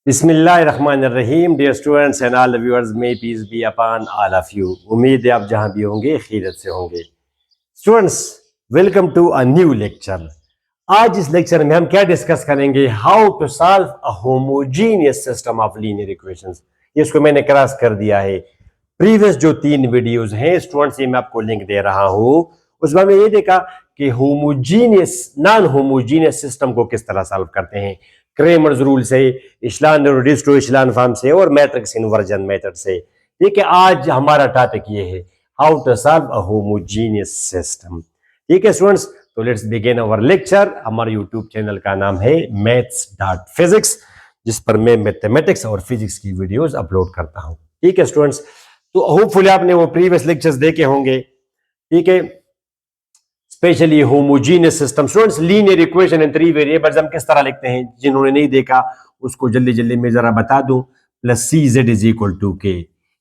बिस्मिल्लाहिर्रहमानिर्रहीम। Dear students and all viewers, may peace be upon all of you. उम्मीद है आप जहां भी होंगे खैरियत से होंगे। Students, welcome to a new lecture. आज इस लेक्चर में हम क्या डिस्कस करेंगे? How to solve a homogeneous system of linear equations. इसको मैंने क्रॉस कर दिया है। प्रीवियस जो 3 वीडियोस हैं स्टूडेंट्स, ये मैं आपको लिंक दे रहा हूं। उसमें हमने ये देखा कि होमोजीनियस नॉन होमोजीनियस सिस्टम को किस तरह सॉल्व करते हैं, क्रेमर्स रूल से, इशलान रिड्यूस टू इशलान फॉर्म से और मैट्रिक्स इन्वर्जन मेथड से। ठीक है, आज हमारा टॉपिक ये है how to solve a homogeneous system. ठीक है स्टूडेंट्स, तो लेट्स बिगिन अवर लेक्चर। हमारे यूट्यूब चैनल का नाम है maths.physics, जिस पर मैं मैथमेटिक्स और फिजिक्स की वीडियोस अपलोड करता हूं। ठीक है स्टूडेंट्स, तो होपफुली आपने वो प्रीवियस लेक्चर्स देखे होंगे। ठीक है, specially homogeneous system. Students, linear equation in 3 variables हम किस तरह लिखते हैं? जिन्होंने नहीं देखा उसको जल्दी जल्दी मैं जरा बता दूं। Plus C Z is equal to K,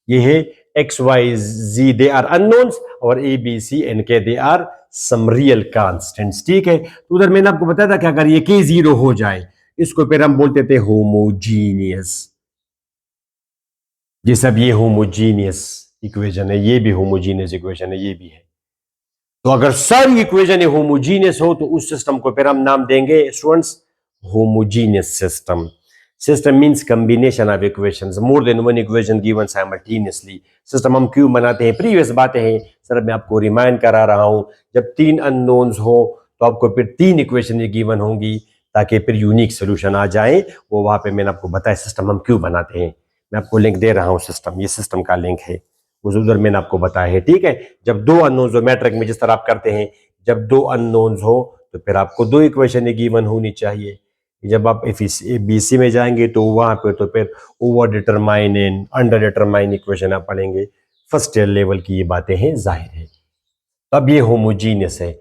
ये है X Y Z they are unknowns और A B C and K they are some real constants. ठीक है, तो उधर मैंने आपको बताया था कि अगर ये के जीरो हो जाए इसको फिर हम बोलते थे होमोजीनियस। ये सब ये होमोजीनियस इक्वेशन है, ये भी होमोजीनियस इक्वेशन है, ये भी है। तो अगर सारी इक्वेशन होमोजीनियस हो तो उस सिस्टम को फिर हम नाम देंगे students homogeneous system. System means combination of equations, more than one equation given simultaneously. System हम क्यों बनाते हैं? प्रीवियस बातें हैं सर, मैं आपको रिमाइंड करा रहा हूं। जब 3 अननोन्स हो तो आपको फिर 3 इक्वेशन गिवन होंगी ताकि फिर यूनिक सोल्यूशन आ जाए। वो वहां पे मैंने आपको बताया सिस्टम हम क्यों बनाते हैं। मैं आपको लिंक दे रहा हूं सिस्टम, ये सिस्टम का लिंक है, उधर मैंने आपको बताया है। ठीक है, जब 2 अननोन्स हो मैट्रिक में जिस तरह आप करते हैं, जब 2 अननोन्स हो तो फिर आपको 2 इक्वेशन गिवन होनी चाहिए। जब आप बीसी में जाएंगे तो वहां पे तो फिर over determine and under determine equation आप पढ़ेंगे। फर्स्ट ईयर लेवल की ये बातें हैं, जाहिर है। तो अब ये होमोजीनियस है।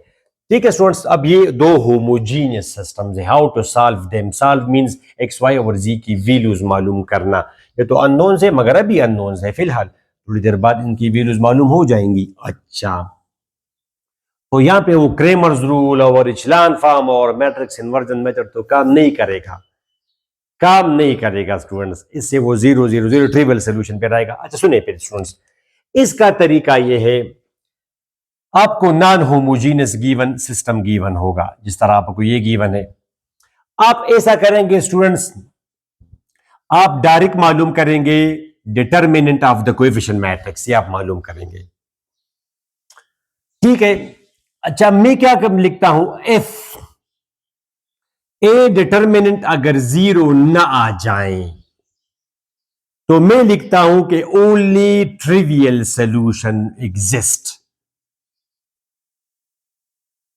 ठीक है स्टूडेंट्स, अब ये 2 होमोजीनियस सिस्टम्स है। How to solve them? Solve means X Y और जी की वैल्यूज मालूम करना। ये तो अननोन्स है मगर अभी अननोन्स है फिलहाल, थोड़ी देर बाद इनकी वैल्यूज मालूम हो जाएंगी। अच्छा, तो यहाँ पे वो क्रेमर्स रूल और इचलान फॉर्म और मैट्रिक्स इन्वर्जन मेथड तो काम नहीं करेगा, काम नहीं करेगा स्टूडेंट्स। इससे वो 0 0 0 ट्रिवियल सोल्यूशन पे रहेगा। अच्छा सुनिए फिर स्टूडेंट्स, इसका तरीका ये है, आपको non homogeneous given system given होगा, जिस तरह आपको ये गिवन है। आप ऐसा करेंगे स्टूडेंट्स, आप डायरेक्ट मालूम करेंगे determinant of the coefficient matrix, ये आप मालूम करेंगे। ठीक है, अच्छा मैं क्या लिखता हूं? एफ ए डिटर्मिनेंट अगर 0 न आ जाए तो मैं लिखता हूं कि ओनली ट्रिवियल सॉल्यूशन एग्जिस्ट,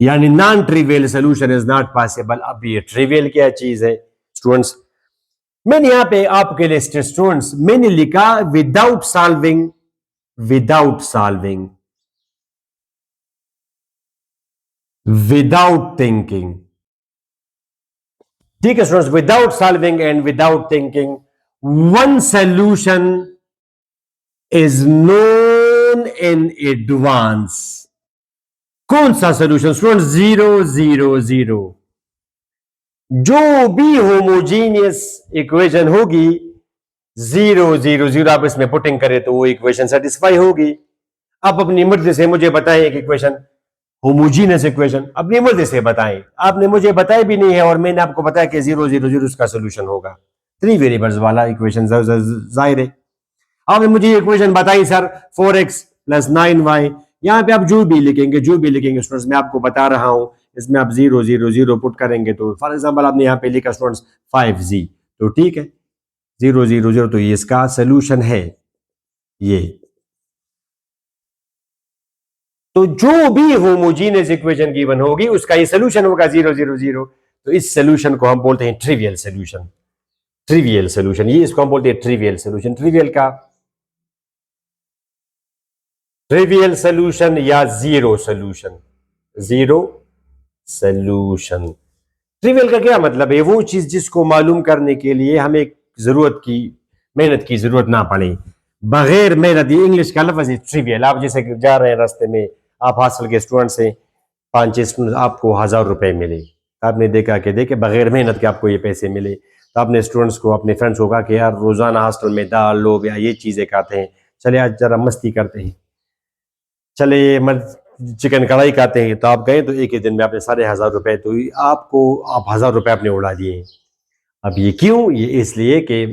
यानी non trivial solution is not possible. अब ये ट्रिवियल क्या चीज है स्टूडेंट्स? मैंने यहां पे आपके लिए स्टूडेंट्स मैंने लिखा without solving, without solving, without thinking. ठीक है students, without solving and without thinking, one solution is known in advance. कौन सा सॉल्यूशन स्टूडेंट्स? 0 0 0। जो भी होमोजीनियस इक्वेशन होगी 0 0 0 आप इसमें पुटिंग करें तो वो इक्वेशन सेटिस्फाई होगी। आप अपनी मर्जी से मुझे बताएं एक इक्वेशन, होमोजीनियस इक्वेशन अपनी मर्जी से बताएं। आपने मुझे बताया भी नहीं है और मैंने आपको बताया कि 0 0 0 उसका सोल्यूशन होगा। 3 वेरिएबल्स वाला इक्वेशन जाहिर है। आपने मुझे इक्वेशन बताई सर 4x + 9y, यहां पे आप जो भी लिखेंगे, जो भी लिखेंगे स्टूडेंट्स, मैं आपको बता रहा हूं, इसमें आप 0 0 0 पुट करेंगे तो फॉर एग्जांपल आपने यहां पे लिखा स्टूडेंट्स 5z, तो ठीक है 0 0 0, तो ये इसका सोल्यूशन है ये। तो जो भी होमोजीनियस इक्वेशन गिवन होगी उसका ये सोल्यूशन होगा 0 0 0। तो इस सोल्यूशन को हम बोलते हैं ट्रिवियल सोल्यूशन। ट्रिवियल सोल्यूशन, ये इसको हम बोलते हैं ट्रिवियल सोल्यूशन। ट्रिवियल का ट्रिवियल सोल्यूशन या zero solution, zero solution. Trivial का क्या मतलब है? वो चीज जिसको मालूम करने के लिए हमें जरूरत की मेहनत की जरूरत ना पड़े, बगैर मेहनत। ये इंग्लिश का लफ्ज है ट्रिवियल। आप जैसे जा रहे हैं रास्ते में, आप हॉस्टल के स्टूडेंट से 5 6 स्टूडेंट, आपको 1000 रुपए मिले, आपने देखा कि देखे बगैर मेहनत के आपको ये पैसे मिले, तो आपने स्टूडेंट्स को, अपने फ्रेंड्स को कहा कि यार रोजाना हॉस्टल में दाल लोग या ये चीजें खाते हैं, चले आज जरा मस्ती करते हैं, चले चिकन कढ़ाई खाते हैं। तो आप गए तो एक ही दिन में आपने साढ़े 1,000 रुपए, तो आप 1,000 रुपए आपने उड़ा दिए। अब ये क्यों? ये इसलिए कि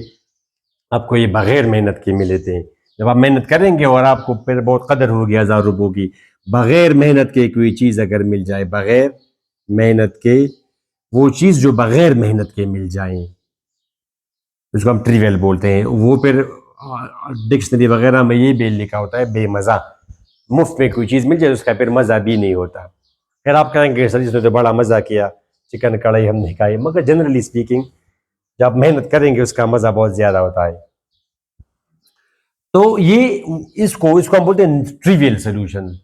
आपको ये बगैर मेहनत के मिले थे। जब आप मेहनत करेंगे और आपको फिर बहुत कदर होगी 1,000 रुपयों की, बगैर मेहनत के कोई चीज अगर मिल जाए, बगैर मेहनत के वो चीज जो बगैर मेहनत के मिल जाए, उसको हम ट्रिवियल बोलते हैं। वो फिर डिक्शनरी वगैरह में ये बेल लिखा होता है बेमजा। मुफ्त में कोई चीज मिल जाए उसका फिर मजा भी नहीं होता। फिर आप कहेंगे सर इसने तो बड़ा मजा किया, चिकन कढ़ाई हमने खाई, मगर जनरली स्पीकिंग जब मेहनत करेंगे उसका मजा बहुत ज्यादा होता है। तो ये इसको इसको हम बोलते हैं ट्रिवियल सोल्यूशन।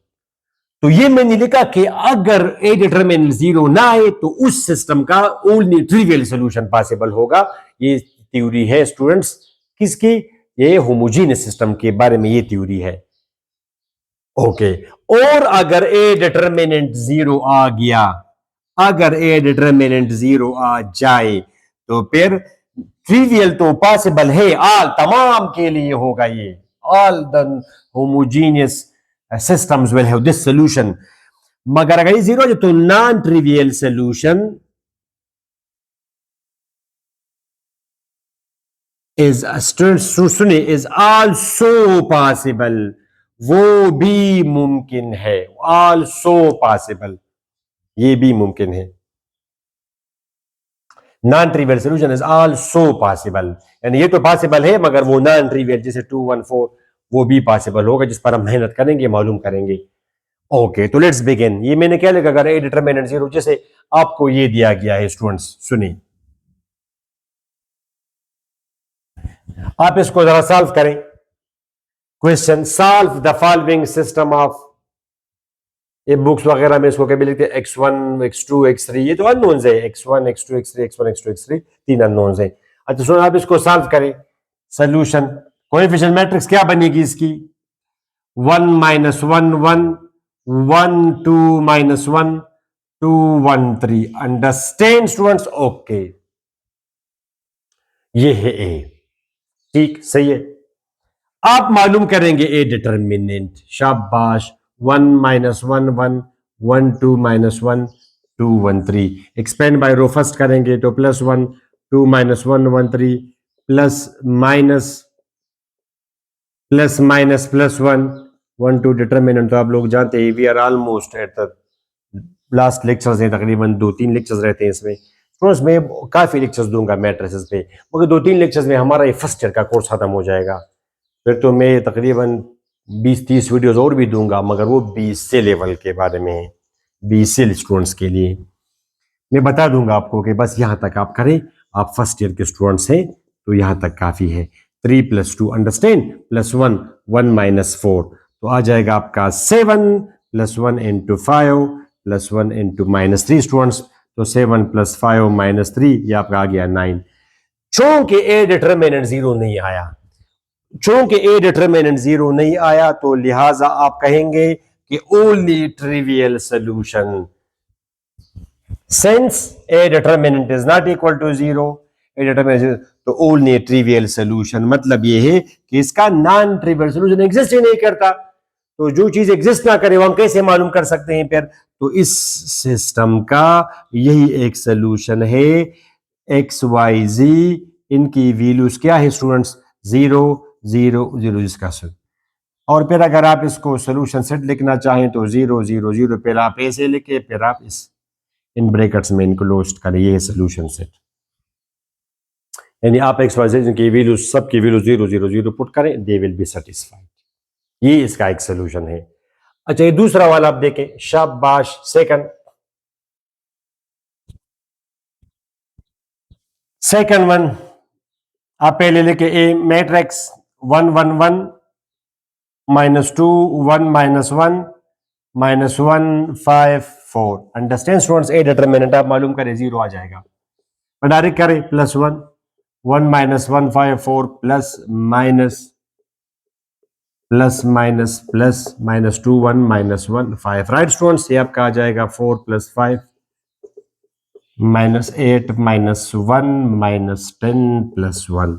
तो ये मैंने लिखा कि अगर ए डिटरमिनेंट जीरो ना आए तो उस सिस्टम का ओनली ट्रिवियल सोल्यूशन पॉसिबल होगा। ये थ्योरी है स्टूडेंट्स किसकी? ये होमोजीनियस सिस्टम के बारे में ये थ्योरी है। ओके, और अगर ए डिटरमिनेंट जीरो आ गया, अगर ए डिटरमिनेंट जीरो आ जाए तो फिर ट्रिवियल तो पॉसिबल है, ऑल तमाम के लिए होगा ये। All the homogeneous systems will have this solution। मगर अगर ये जीरो है तो नॉन ट्रिवियल सोल्यूशन इज सुने इज आल्सो पॉसिबल, वो भी मुमकिन है। आल्सो पॉसिबल, ये भी मुमकिन है। Non trivial solution is also possible, यानी ये तो पॉसिबल है मगर वो नॉन ट्रिवियल जैसे 214 वो भी पॉसिबल होगा, जिस पर हम मेहनत करेंगे, मालूम करेंगे। ओके, तो लेट्स बिगिन। ये मैंने क्या लिखा? अगर ए डिटरमिनेंट जीरो, जैसे आपको ये दिया गया है स्टूडेंट्स, सुनिए, आप इसको जरा सॉल्व करें। Question, solve the following system of, ये बुक्स वगैरह में इसको कभी लिखते हैं x1 x2 x3, ये तो अननोन्स है, x1 x2 x3 x1 x2 x3, तीन अननोन्स है। अच्छा सुनो, आप इसको सॉल्व करें। सोल्यूशन कोएफिशिएंट मैट्रिक्स क्या बनेगी इसकी? 1 -1 1 1 2 -1 2 1 3। Understand students? ओके, ये है ए, ठीक सही है। आप मालूम करेंगे ए डिटरमिनेंट, शाबाश। 1 -1 1 1 2 -1 2 1 3। एक्सपेंड बाय रो फर्स्ट करेंगे तो +1 2 -1 1 3 प्लस माइनस +1 1 2। डिटरमिनेंट तो आप लोग जानते हैं, we are almost at the last lectures हैं, तकरीबन 2-3 लेक्चर्स रहते हैं इसमें। तो इसमें काफी लेक्चर्स दूंगा मैट्रिसेस पे, मगर 2-3 लेक्चर्स में हमारा ये फर्स्ट ईयर का कोर्स खत्म हो जाएगा। फिर तो मैं तकरीबन 20-30 वीडियोस और भी दूंगा, मगर वो BSc लेवल के बारे में है, BSc स्टूडेंट्स के लिए। मैं बता दूंगा आपको कि बस यहाँ तक आप करें, आप फर्स्ट ईयर के स्टूडेंट्स हैं तो यहाँ तक काफी है। 3 + 2 अंडरस्टैंड, +1 1 - 4 तो आ जाएगा आपका 7 + 1 × 5 + 1 × -3 स्टूडेंट्स। तो 7 + 5 - 3 ये आपका आ गया 9। चूंकि ए डिटरमिनेंट जीरो नहीं आया, चूंकि ए डिटरमिनेंट जीरो नहीं आया तो लिहाजा आप कहेंगे कि only trivial solution, since a determinant is not equal to zero, a determinant तो ओनली ट्रिवियल सोल्यूशन। मतलब ये है कि इसका नॉन ट्रिवियल सोल्यूशन एग्जिस्ट ही नहीं करता। तो जो चीज एग्जिस्ट ना करे वो हम कैसे मालूम कर सकते हैं फिर? तो इस सिस्टम का यही एक सोल्यूशन है। XYZ इनकी वैल्यूज क्या है स्टूडेंट्स? 0 0 0 इसका और फिर अगर आप इसको सोल्यूशन सेट लिखना चाहें तो 0 0 0, फिर आप ऐसे लिखे, फिर आप इस इन ब्रैकेट्स में इनक्लोज करें, ये है सोल्यूशन सेट। यानी आप XYZ की वैल्यूज, सबकी वैल्यू 0 0 0 पुट करें, दे विल बी सेटिस्फाइड। ये इसका एक सोल्यूशन है। अच्छा, ये दूसरा वाला आप देखें, शाबाश। सेकंड वन आप पहले लिखे A matrix 1 1 1 -2 1 -1 -1 5 4। Understand students? A determinant आप मालूम करें, 0 आ जाएगा। डायरेक्ट करें, +1 1 -1 5 4 +-2 1 -1 5। Right students? ये आपका आ जाएगा 4 + 5 -8 -1 -10 +1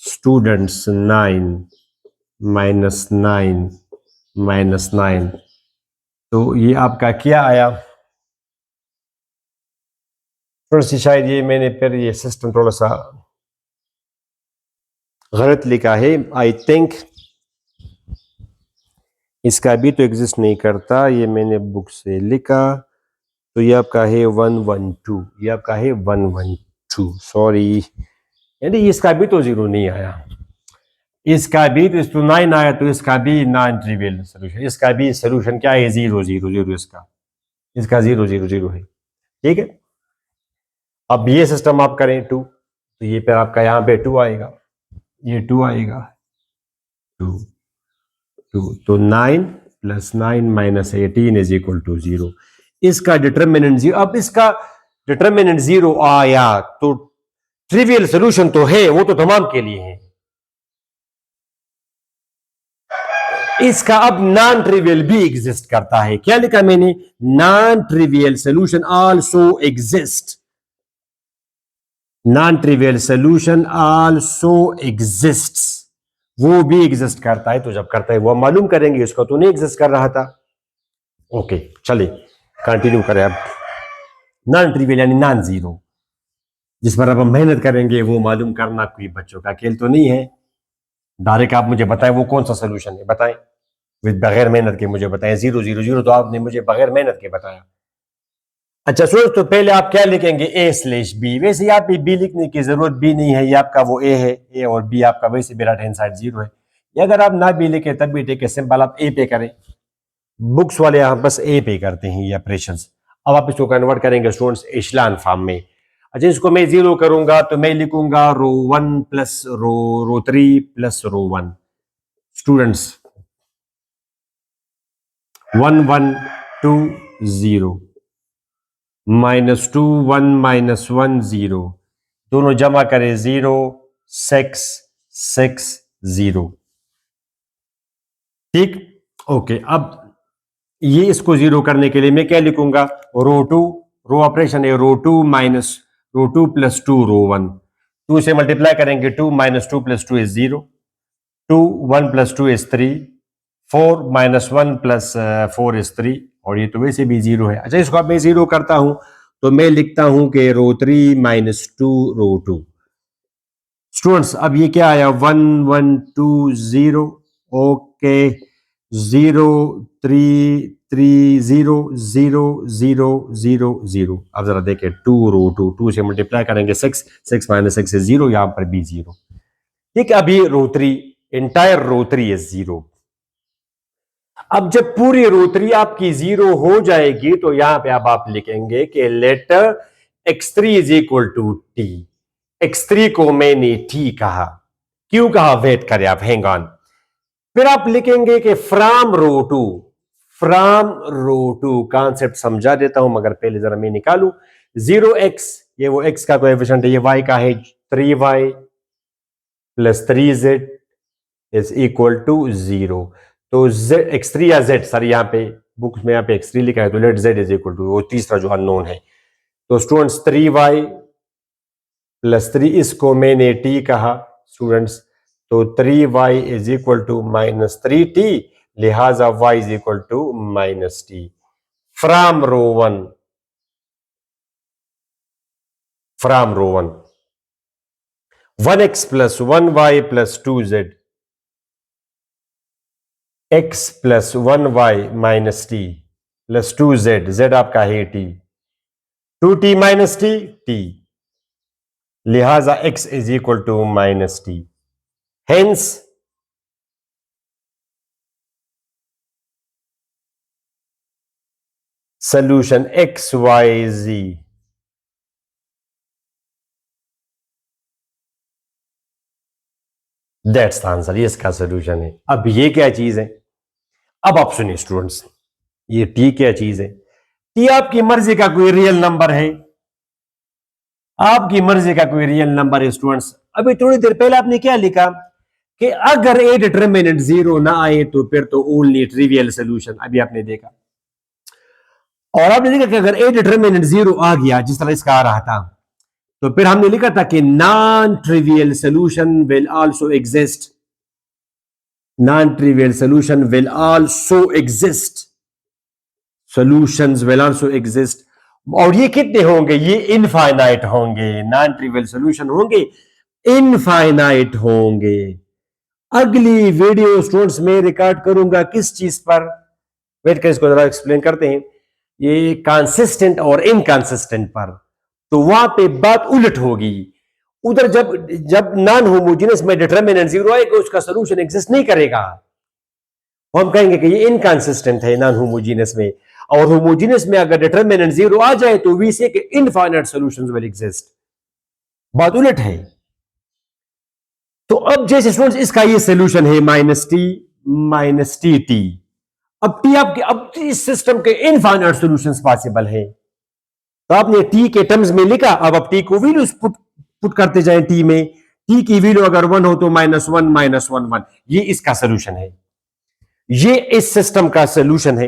स्टूडेंट्स 9 -9 -9। तो ये आपका क्या आया? थोड़ा सी शायद ये मैंने फिर ये सिस्टम थोड़ा सा गलत लिखा है। आई थिंक इसका भी तो एग्जिस्ट नहीं करता, ये मैंने बुक से लिखा। तो ये आपका है 112, ये आपका है 112, सॉरी, यानी इसका भी तो जीरो नहीं आया, इसका भी तो 9 आया, तो इसका भी नॉन ट्रिवियल सोल्यूशन, इसका भी सोल्यूशन क्या है? 0 0 0, इसका 0 0 0 है। ठीक है, अब ये सिस्टम आप करें 2, तो ये फिर आपका यहाँ पे 2 आएगा, ये 2 आएगा, 2 2, तो 9 + 9 - 18 = 0। इसका डिटरमिनेंट 0, अब इसका डिटरमिनेंट 0 आया तो ट्रिवियल सोल्यूशन तो है, वो तो तमाम के लिए है। इसका अब नॉन ट्रिवियल भी एग्जिस्ट करता है। क्या लिखा मैंने? Non trivial solution also exist, non trivial solution also exists, वो भी एग्जिस्ट करता है। तो जब करता है वो मालूम करेंगे, इसका तो नहीं एग्जिस्ट कर रहा था। ओके, चलिए कंटिन्यू करें। अब नॉन ट्रिवियल यानी नॉन जीरो, जिस पर अब हम मेहनत करेंगे वो मालूम करना कोई बच्चों का खेल तो नहीं है। डायरेक्ट आप मुझे बताएं वो कौन सा सोल्यूशन है, बताएं विद बगैर मेहनत के मुझे बताएं। 0 0 0 तो आपने मुझे बगैर मेहनत के बताया। अच्छा सुनो, तो पहले आप क्या लिखेंगे? A/B। वैसे यहाँ पे B लिखने की जरूरत भी नहीं है, ये आपका वो A है, A और B आपका वैसे भी राइट हैंड साइड 0 है। या अगर आप ना B लिखे तब भी ठीक है, सिंपल आप A पे करें। बुक्स वाले यहाँ बस A पे करते हैं ये ऑपरेशंस। अब आप इसको कन्वर्ट करेंगे स्टूडेंट्स एशलान फॉर्म में। अच्छा, इसको मैं 0 करूंगा तो मैं लिखूंगा रो 1 + रो 3 + रो 1। स्टूडेंट्स 1 1 2 0 -2 1 -1 0, दोनों जमा करें 0 6 6 0। ठीक, ओके। अब ये इसको 0 करने के लिए मैं क्या लिखूंगा? रो 2, रो ऑपरेशन है, रो 2 + 2 रो 1, 2 से मल्टीप्लाई करेंगे 2 - 2 + 2 इज 0, 2 1 + 2 इज 3, 4 - 1 + 4 इज 3, और ये तो वैसे भी 0 है। अच्छा, इसको अब मैं 0 करता हूं तो मैं लिखता हूं कि रो 3 - 2 रो 2। स्टूडेंट्स अब ये क्या आया? 1 1 2 0, ओके, 0 3 3 0 0 0 0 0। अब जरा देखें 2 रो 2, 2 से मल्टीप्लाई करेंगे 6, 6 - 6 is 0, यहां पर भी 0। ठीक है, अभी रो 3, इंटायर रो 3 is 0। अब जब पूरी रो 3 आपकी 0 हो जाएगी तो यहां पे अब आप लिखेंगे कि लेटर x3 = t। x3 को मैंने t कहा, क्यों कहा? वेट करें आप, हैंग ऑन। फिर आप लिखेंगे कि फ्रॉम रो 2 कॉन्सेप्ट समझा देता हूं, मगर पहले जरा मैं निकालू 0x, ये वो x का कोएफिशिएंट है, ये y का है 3y + 3z = 0। तो x3 या z, सर यहाँ पे बुक्स में यहाँ पे x3 लिखा है, तो लेट z = वो तीसरा जो अननोन है। तो स्टूडेंट्स 3y + 3, इसको मैंने t कहा स्टूडेंट्स, तो 3y = -3t, लिहाजा y = -t। From row 1 1x + 1y + 2z, x + 1y - t + 2z, z आपका है t, 2t - t, t, लिहाजा x = -t। Hence solution XYZ। That's the answer, ये इसका सोल्यूशन है। अब ये क्या चीज है? अब आप सुनिए स्टूडेंट्स, ये टी क्या चीज है? टी आपकी मर्जी का कोई रियल नंबर है, आपकी मर्जी का कोई रियल नंबर है स्टूडेंट्स। अभी थोड़ी देर पहले आपने क्या लिखा कि अगर ए डिटरमिनेंट 0 ना आए तो फिर तो ओनली ट्रिवियल सोल्यूशन। अभी आपने देखा और आपने देखा कि अगर ए डिटरमिनेंट 0 आ गया जिस तरह इसका आ रहा था, तो फिर हमने लिखा था कि non trivial solution will also exist, non trivial solution will also exist, solutions will also exist. और ये कितने होंगे? ये इनफाइनाइट होंगे, नॉन ट्रिवियल सॉल्यूशन होंगे, इनफाइनाइट होंगे। अगली वीडियो स्टूडेंट्स में रिकॉर्ड करूंगा किस चीज पर, वेट कर इसको जरा एक्सप्लेन करते हैं, ये कंसिस्टेंट और इनकंसिस्टेंट पर। तो वहां पे बात उलट होगी, उधर जब जब नॉन होमोजेनियस में डिटरमिनेंट 0 आएगा उसका सॉल्यूशन एग्जिस्ट नहीं करेगा, हम कहेंगे कि ये इनकंसिस्टेंट है नॉन होमोजेनियस में। और होमोजेनियस में अगर डिटरमिनेंट 0 आ जाए तो वी से कि इनफाइनाइट सॉल्यूशंस विल एग्जिस्ट, बात उलट है। तो अब जैसे स्टूडेंट्स इसका ये सॉल्यूशन है माइनस टी टी, अब टी आपके, अब इस सिस्टम के इनफाइनाइट सॉल्यूशंस पॉसिबल है। तो आपने टी के टर्म्स में लिखा, अब आप टी को वैल्यूज पुट करते जाएं टी में, टी की वैल्यू अगर 1 हो तो -1 ये इसका सॉल्यूशन है, ये इस सिस्टम का सॉल्यूशन है।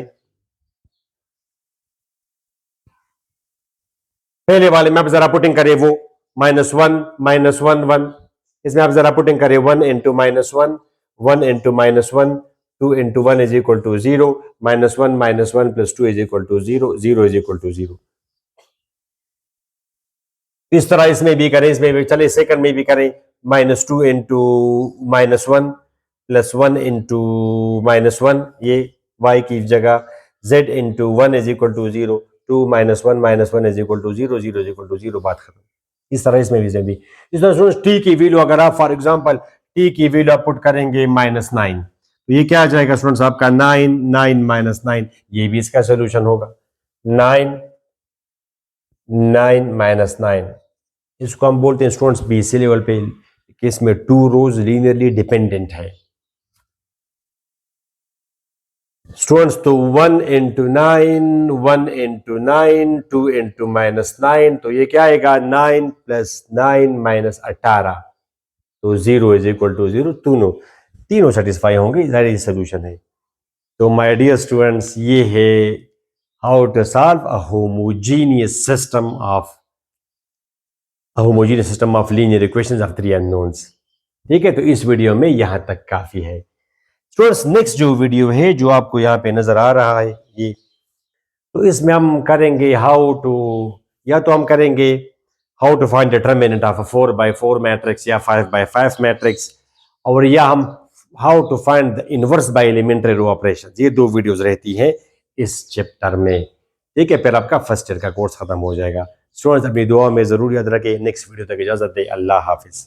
पहले वाले में आप जरा पुटिंग करें वो -1 इसमें आप जरा पुटिंग करें 1 into -1 1 into -1 2 into 1 is equal to 0 -1 plus 2 is equal to 0 0 is equal to 0। इस तरह इसमें भी करें, इसमें भी चले, सेकंड में भी करें -2 इंटू -1 प्लस 1 इंटू -1, ये y की जगह z into 1 is equal to 0 2 -1 is equal to 0 0 is equal to 0, बात खत्म। इस तरह इसमें भी इस तरह टी की वैल्यू अगर आप फॉर एग्जांपल टी की वैल्यू आप पुट करेंगे -9, तो ये क्या आ जाएगा स्टूडेंट्स आपका 9 -9, ये भी इसका सोल्यूशन होगा 9 9 इसको हम बोलते हैं स्टूडेंट्स बीसी लेवल पे कि इसमें 2 रोज लीनियरली डिपेंडेंट है स्टूडेंट्स। तो 1 इंटू 9 2 इंटू -9, तो ये क्या आएगा 9 प्लस 9 -18, तो 0 इज इक्वल टू 0, तीनों सेटिस्फाई होंगे, दैट सोल्यूशन है। तो माय डियर स्टूडेंट्स, ये है how to solve a homogeneous system of linear equations of 3 unknowns. ठीक है, तो इस वीडियो में यहां तक काफी है स्टूडेंट्स। नेक्स्ट जो वीडियो है जो आपको यहाँ पे नजर आ रहा है ये, तो इसमें हम करेंगे या तो हम करेंगे how to find determinant of a 4x4 matrix या 5x5 मैट्रिक्स, और या हम how to find the inverse by elementary row operation. ये 2 वीडियोस रहती हैं इस चैप्टर में। ठीक है, फिर आपका फर्स्ट ईयर का कोर्स खत्म हो जाएगा। स्टूडेंट्स अपनी दुआ में जरूर याद रखें। नेक्स्ट वीडियो तक इजाजत दें। अल्लाह हाफिज।